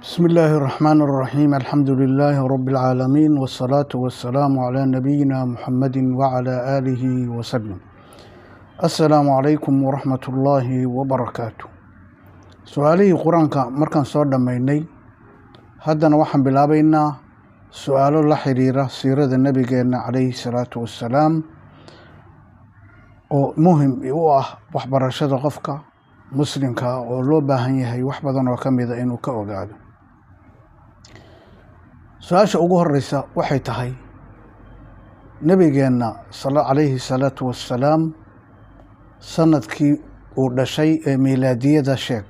بسم الله الرحمن الرحيم الحمد لله رب العالمين والصلاة والسلام على نبينا محمد وعلى آله وسلم. السلام عليكم ورحمة الله وبركاته. سؤالي قرآنك مركان صور دميني هدنا وحن بلابينا سؤال الله حريرة سيرة النبي جينا عليه الصلاة والسلام ومهم يوه وحبرشة قفك مسلمك ولو باهن يهي وحبضان وكميدا إنو كأوغادو. su-aasha ugu horeysa waxay tahay nabigeenna calayhi salaatu wassalaam sanadkii uu dhashay ee miilaadiyada sheeg.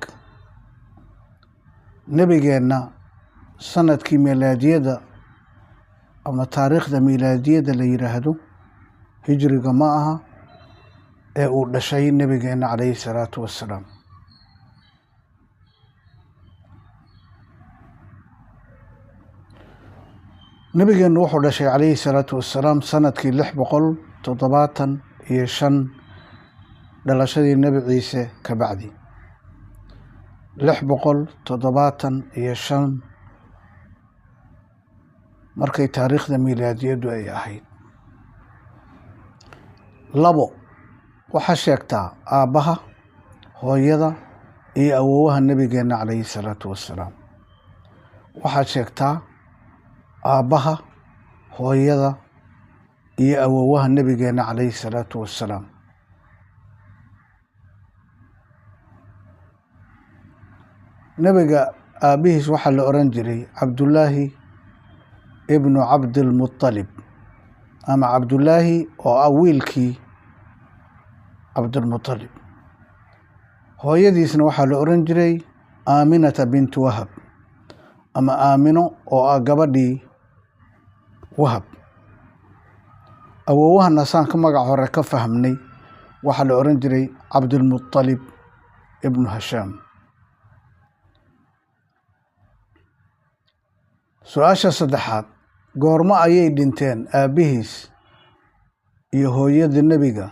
nebigeenna sanadkii miilaadiyada ama taariikhda miilaadiyada la yidhaahdo hijriga ma aha ee uu dhashay nebigeenna calayhi salaatu wassalaam. nabigeennu wuxuu dhashay calayhi salaatu wassalaam sanadkii 675 dhalashadii nebi ciise ka bacdi. 675 markay taariikhda miilaadiyadu ay ahayd. 2 waxaa sheegtaa aabbaha, hooyada iyo awoowaha nebigeenna calayhi salaatu wassalaam. waxaad sheegtaa aabbaha, hooyada iyo awoowaha nebigeenna calayhi salaatu wassalaam. nebiga aabbihiis waxaa la oran jiray cabdullaahi ibnu cabdilmutalib ama cabdullaahi oo ah wiilkii cabdilmutalib. hooyadiisna waxaa la oran jiray aaminata bintu wahab ama aamino oo ah gabadhii wahab. awoowahana saan ka magac hore ka fahmnay waxaa la oran jiray cabdilmutalib ibnu hashaam. su-aasha saddexaad, goormo ayay dhinteen aabbihiis iyo hooyada nebiga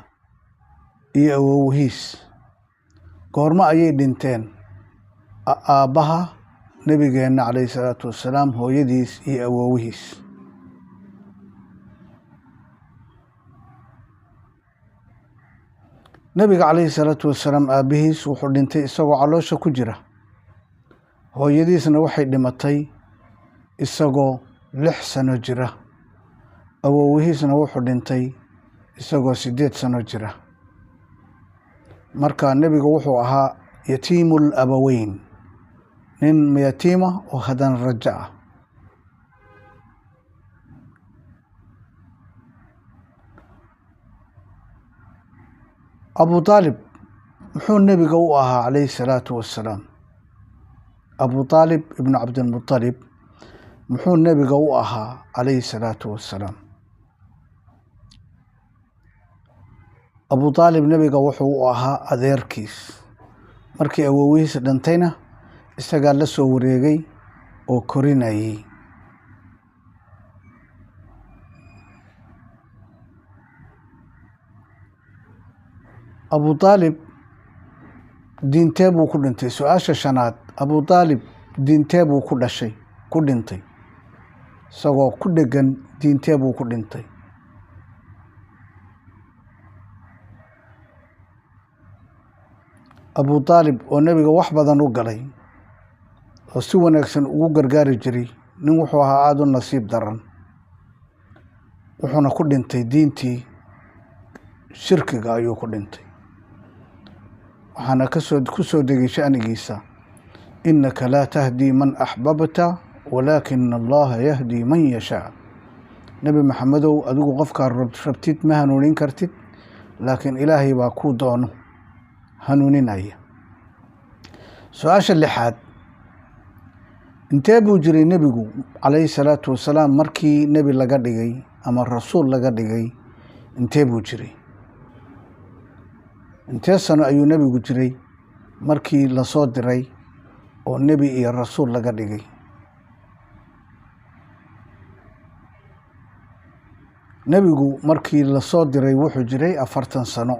iyo awoowihiis? goormo ayay dhinteen aabbaha nebigeenna calayhi salaatu wassalaam, hooyadiis iyo awoowihiis? nebiga calayhi salaatu wassalaam aabbihiis wuxuu dhintay isagoo caloosha ku jira. hooyadiisna waxay dhimatay isagoo 6 sano jira. awoowihiisna wuxuu dhintay isagoo 8 sano jira. marka nebigu wuxuu ahaa yatiimul abaweyn, nin yatiima oo haddana rajo ah. abu aalib muxuu nebiga u ahaa calayhi salaatu wassalaam? abu aalib ibnu cabdilmutalib muxuu nebiga u ahaa calayhi salaatu wassalaam? abu aalib nebiga wuxuu u ahaa adeerkiis. markii awoowihiisa dhintayna isagaa la soo wareegay oo korinayay. abu aalib diintee buu ku dhintay? su-aasha shanaad, abu aalib diintee buu ku dhintay? isagoo ku dhegan diintee buu ku dhintay? abu aalib oo nebiga wax badan u galay oo si wanaagsan ugu gargaari jiray, nin wuxuu ahaa aada u nasiib daran. wuxuuna ku dhintay diintii shirkiga ayuu ku dhintay. waxaana ku soo degay sha'nigiisa innaka laa tahdii man axbabta walaakina allaha yahdii man yashaa. nebi maxamedow, adigu qofkaa rabtid ma hanuunin kartid, laakiin ilaahay baa kuu doono hanuuninaya. su-aasha 6aad, intee buu jiray nebigu calayhi salaatu wassalaam markii nebi laga dhigay ama rasuul laga dhigay? intee buu jiray? intee sano ayuu nebigu jiray markii lasoo diray oo nebi iyo rasuul laga dhigay? nebigu markii lasoo diray wuxuu jiray 40 sano.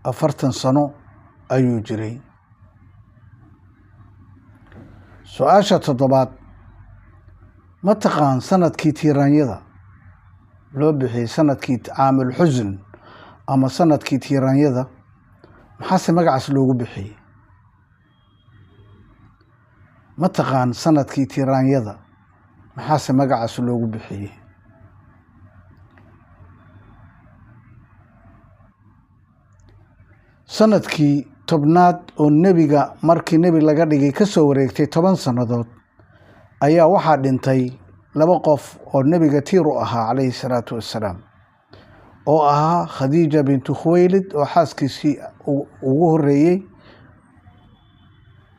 40 sano ayuu jiray. su-aasha toddobaad ma taqaan sanadkii tiiraanyada loo bixiyey sanadkii caamul xusn ama sanadkii tiiraanyada maxaase magacaas loogu bixiyey ma taqaan sanadkii tiiraanyada maxaase magacaas loogu bixiyey sanadkii tobnaad oo nebiga markii nebi laga dhigay ka soo wareegtay 10 sannadood ayaa waxaa dhintay 2 qof oo nebiga tiir u ahaa calayhi salaatu wassalaam oo ahaa khadiija bintu khuwaylid oo xaaskiisii ugu horreeyey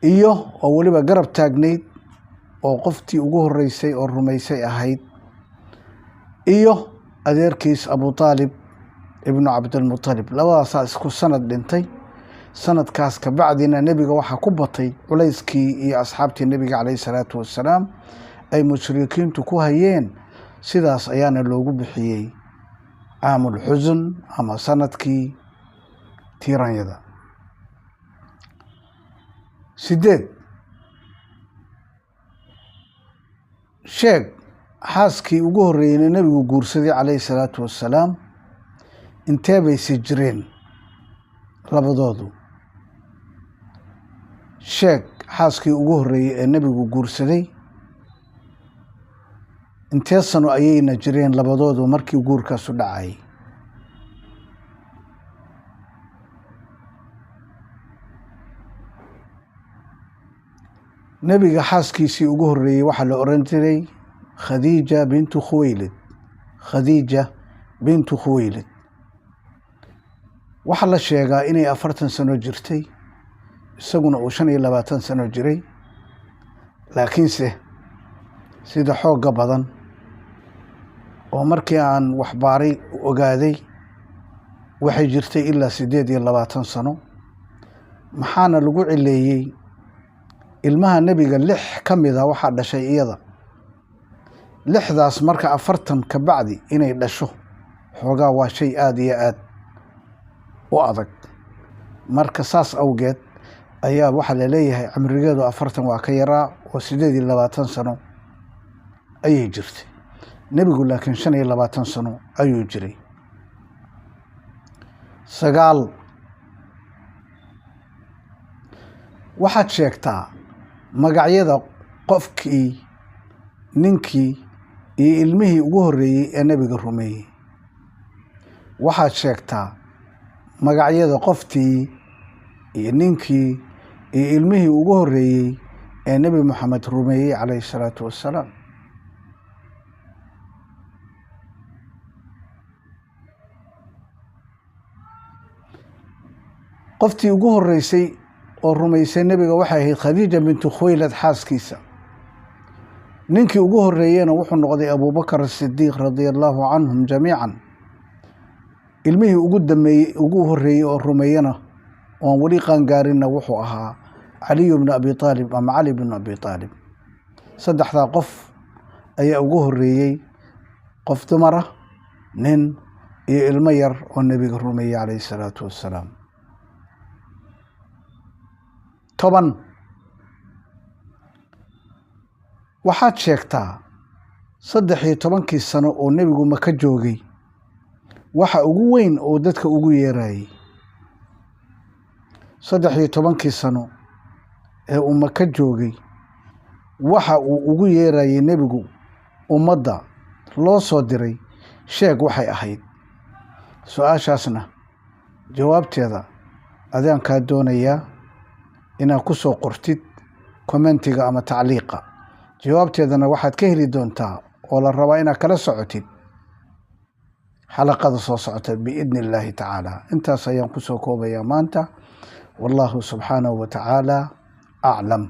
iyo oo weliba garab taagnayd oo qoftii ugu horreysay oo rumaysay ahayd iyo adeerkiis abu taalib ibnu cabdilmutalib labadaasaa isku sanad dhintay sanadkaas ka bacdina nebiga waxaa ku batay culayskii iyo asxaabtii nebiga calayhi salaatu wassalaam ay mushrikiintu ku hayeen sidaas ayaana loogu bixiyey caamul xusn ama sanadkii tiiraanyada 8 sheeg xaaskii ugu horreeyeyna nebigu guursaday calayhi salaatu wassalaam intee bay si jireen labadoodu sheeg xaaskii ugu horreeyey ee nebigu guursaday intee sano ayayna jireen labadoodu markii guurkaasu dhacay nebiga xaaskiisii ugu horreeyey waxaa la oran jiray khadiija bintu khuwaylid waxaa la sheegaa inay 40 sano jirtay isaguna uu 25 sano jiray laakiinse sida xoogga badan oo markii aan waxbaaray ogaaday waxay jirtay ilaa 28 sano maxaana lagu cileeyey ilmaha nebiga 6 ka mid ah waxaa dhashay iyada 6daas marka 40 ka bacdi inay dhasho xoogaa waa shay aad iyo aad u adag marka saas awgeed ayaa waxaa la leeyahay cimrigeedu 40 waa ka yaraa oo 28 sano ayay jirtay nebigu laakiin 25 sano ayuu jiray 9 waxaad sheegtaa magacyada qofkii ninkii iyo ilmihii ugu horreeyey ee nebiga rumeeyey waxaad sheegtaa magacyada qoftii iyo ninkii iyo ilmihii ugu horreeyey ee nebi moxamed rumeeyey calayhi salaatu wassalaam qoftii ugu horreysay oo rumaysay nebiga waxay ahayd khadiija bintu khuwaylid xaaskiisa ninkii ugu horreeyena wuxuu noqday abubakar asidiiq radia allaahu canhum jamiican ilmihii ugu horreeyey oo rumeeyena oon weli qaangaarinna wuxuu ahaa caliyu bnu abi aalib ama cali bnu abi aalib 3daa qof ayaa ugu horreeyey qof dumara nin iyo ilmo yar oo nebiga rumeeyey calayhi salaatu wassalaam 10 waxaad sheegtaa 13 sano oo nebigu maka joogay waxa ugu weyn oo dadka ugu yeerayay 13 sano ee uu maka joogay waxa uu ugu yeerayay nebigu ummadda loo soo diray sheeg waxay ahayd su-aashaasna jawaabteeda adaan kaa doonayaa inaad ku soo qortid kommentiga ama tacliiqa jawaabteedana waxaad ka heli doontaa oo la rabaa inaad kala socotid xalaqada soo socota biidni illaahi tacaala intaas ayaan ku soo koobayaa maanta wallahu subxaanahu wa tacaala aclam